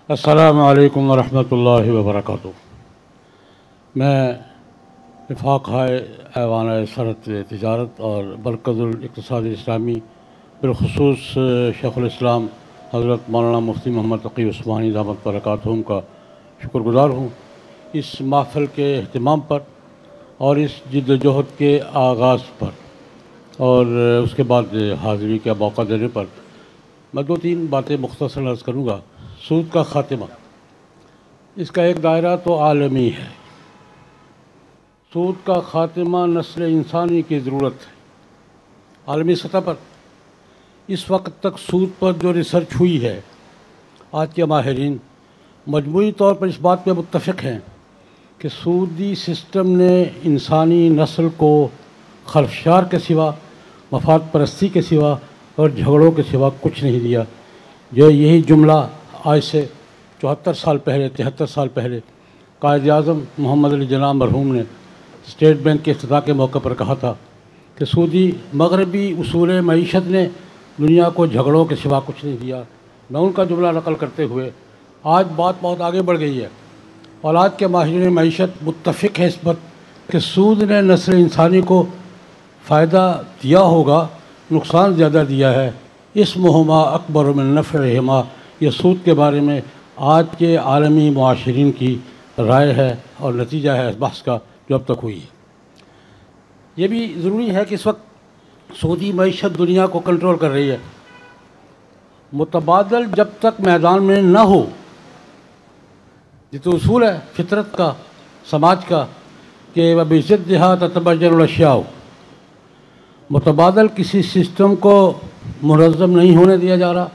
السلام علیکم ورحمۃ اللہ وبرکاتہ۔ میں وفاق ایوان صنعت تجارت اور مرکز الاقتصاد اسلامی بالخصوص شیخ الاسلام حضرت مولانا مفتی محمد تقی عثمانی دامت برکاتہم کا شکر گزار ہوں اس محفل کے اہتمام پر اور اس جد و جہد کے آغاز پر اور اس کے بعد حاضری کا موقع دینے پر۔ میں دو تین باتیں مختصر عرض کروں گا۔ سود کا خاتمہ، اس کا ایک دائرہ تو عالمی ہے۔ سود کا خاتمہ نسل انسانی کی ضرورت ہے۔ عالمی سطح پر اس وقت تک سود پر جو ریسرچ ہوئی ہے، آج کے ماہرین مجموعی طور پر اس بات پہ متفق ہیں کہ سودی سسٹم نے انسانی نسل کو خلفشار کے سوا، مفاد پرستی کے سوا اور جھگڑوں کے سوا کچھ نہیں دیا۔ جو یہی جملہ آج سے 74 سال پہلے 73 سال پہلے قائد اعظم محمد علی جناح مرحوم نے اسٹیٹ بینک کے افتتاح کے موقع پر کہا تھا کہ سودی مغربی اصول معیشت نے دنیا کو جھگڑوں کے سوا کچھ نہیں دیا۔ میں ان کا جملہ نقل کرتے ہوئے آج بات بہت آگے بڑھ گئی ہے اور آج کے ماہرین معیشت متفق ہے اس پر کہ سود نے نسل انسانی کو فائدہ دیا ہوگا، نقصان زیادہ دیا ہے۔ اسمہما اکبر من نفعہما، یہ سود کے بارے میں آج کے عالمی معاشرین کی رائے ہے اور نتیجہ ہے اس بحث کا جو اب تک ہوئی ہے۔ یہ بھی ضروری ہے کہ اس وقت سودی معیشت دنیا کو کنٹرول کر رہی ہے۔ متبادل جب تک میدان میں نہ ہو، یہ تو اصول ہے فطرت کا، سماج کا، کہ وَبِضِدِّهَا تَتَبَيَّنُ الْأَشْيَاءُ، متبادل کسی سسٹم کو منظم نہیں ہونے دیا جا رہا،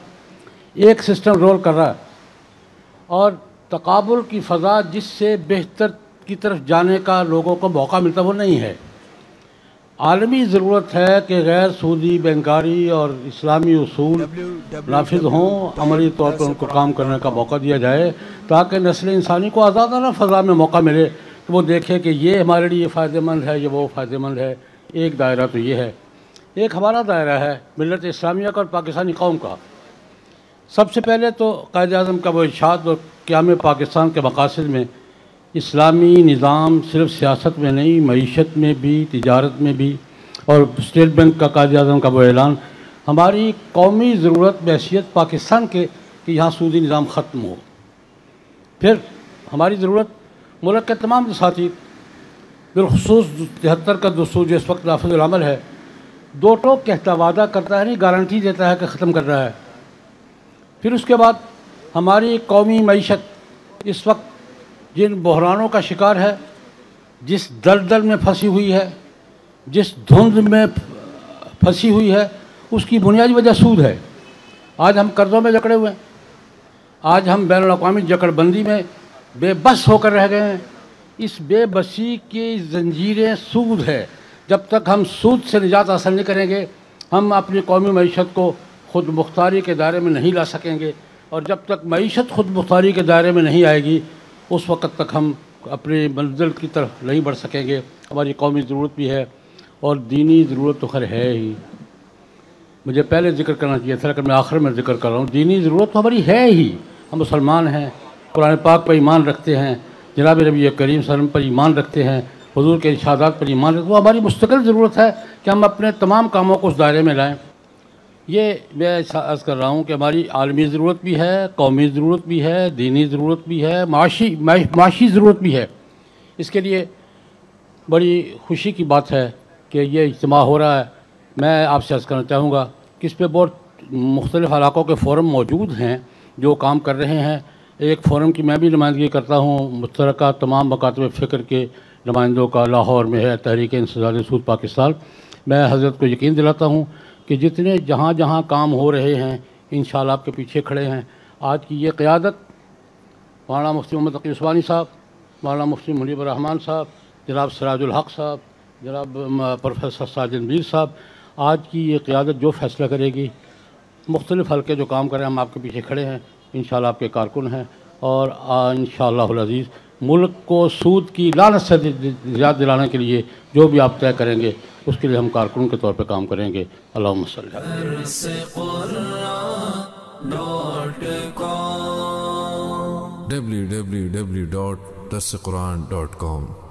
ایک سسٹم رول کر رہا ہے اور تقابل کی فضا جس سے بہتر کی طرف جانے کا لوگوں کو موقع ملتا وہ نہیں ہے۔ عالمی ضرورت ہے کہ غیر سودی بینکاری اور اسلامی اصول نافذ ہوں، عملی طور پر ان کو کام کرنے کا موقع دیا جائے تاکہ نسل انسانی کو آزادانہ فضا میں موقع ملے کہ وہ دیکھے کہ یہ ہمارے لیے فائدہ مند ہے، یہ وہ فائدہ مند ہے۔ ایک دائرہ تو یہ ہے۔ ایک ہمارا دائرہ ہے ملت اسلامیہ کا اور پاکستانی قوم کا۔ سب سے پہلے تو قائد اعظم کا وہ ارشاد اور قیام پاکستان کے مقاصد میں اسلامی نظام صرف سیاست میں نہیں، معیشت میں بھی، تجارت میں بھی، اور اسٹیٹ بینک کا قائد اعظم کا وہ اعلان ہماری قومی ضرورت بحیثیت پاکستان کے کہ یہاں سودی نظام ختم ہو۔ پھر ہماری ضرورت ملک کے تمام دساتیر، بالخصوص 73 کا دستور جو اس وقت نافذ العمل ہے، دو ٹوک کہتا وعدہ کرتا ہے، نہیں گارنٹی دیتا ہے کہ ختم کر رہا ہے۔ پھر اس کے بعد ہماری قومی معیشت اس وقت جن بحرانوں کا شکار ہے، جس دلدل میں پھنسی ہوئی ہے، جس دھند میں پھنسی ہوئی ہے، اس کی بنیادی وجہ سود ہے۔ آج ہم قرضوں میں جکڑے ہوئے ہیں، آج ہم بین الاقوامی جکڑ بندی میں بے بس ہو کر رہ گئے ہیں۔ اس بے بسی کی زنجیریں سود ہے۔ جب تک ہم سود سے نجات حاصل نہیں کریں گے، ہم اپنی قومی معیشت کو خود مختاری کے دائرے میں نہیں لا سکیں گے، اور جب تک معیشت خود مختاری کے دائرے میں نہیں آئے گی اس وقت تک ہم اپنی منزل کی طرف نہیں بڑھ سکیں گے۔ ہماری قومی ضرورت بھی ہے اور دینی ضرورت تو خیر ہے ہی۔ مجھے پہلے ذکر کرنا چاہیے تھا لیکن میں آخر میں ذکر کر رہا ہوں، دینی ضرورت تو ہماری ہے ہی۔ ہم مسلمان ہیں، قرآن پاک پر ایمان رکھتے ہیں، جناب نبی کریم صلی اللہ علیہ وسلم پر ایمان رکھتے ہیں، حضور کے ارشادات پر ایمان رکھتے ہیں۔ وہ ہماری مستقل ضرورت ہے کہ ہم اپنے تمام کاموں کو اس دائرے میں لائیں۔ یہ میں عرض کر رہا ہوں کہ ہماری عالمی ضرورت بھی ہے، قومی ضرورت بھی ہے، دینی ضرورت بھی ہے، معاشی ضرورت بھی ہے۔ اس کے لیے بڑی خوشی کی بات ہے کہ یہ اجتماع ہو رہا ہے۔ میں آپ سے عرض کرنا چاہوں گا کہ اس پہ بہت مختلف علاقوں کے فورم موجود ہیں جو کام کر رہے ہیں۔ ایک فورم کی میں بھی نمائندگی کرتا ہوں، مشترکہ تمام مکاتب فکر کے نمائندوں کا لاہور میں ہے، تحریک انسداد سود پاکستان۔ میں حضرت کو یقین دلاتا ہوں کہ جتنے جہاں جہاں کام ہو رہے ہیں انشاءاللہ آپ کے پیچھے کھڑے ہیں۔ آج کی یہ قیادت مولانا مفتی محمد تقی عثمانی صاحب، مولانا مفتی منیب الرحمان صاحب، جناب سراج الحق صاحب، جناب پروفیسر ساجد میر صاحب، آج کی یہ قیادت جو فیصلہ کرے گی، مختلف حلقے جو کام کریں ہم آپ کے پیچھے کھڑے ہیں، انشاءاللہ آپ کے کارکن ہیں، اور انشاءاللہ العزیز ملک کو سود کی لعنت سے نجات دلانے کے لیے جو بھی آپ طے کریں گے اس کے لیے ہم کارکن کے طور پہ کام کریں گے۔ اللہم صلی اللہ علیہ وسلم۔ www.darsequran.com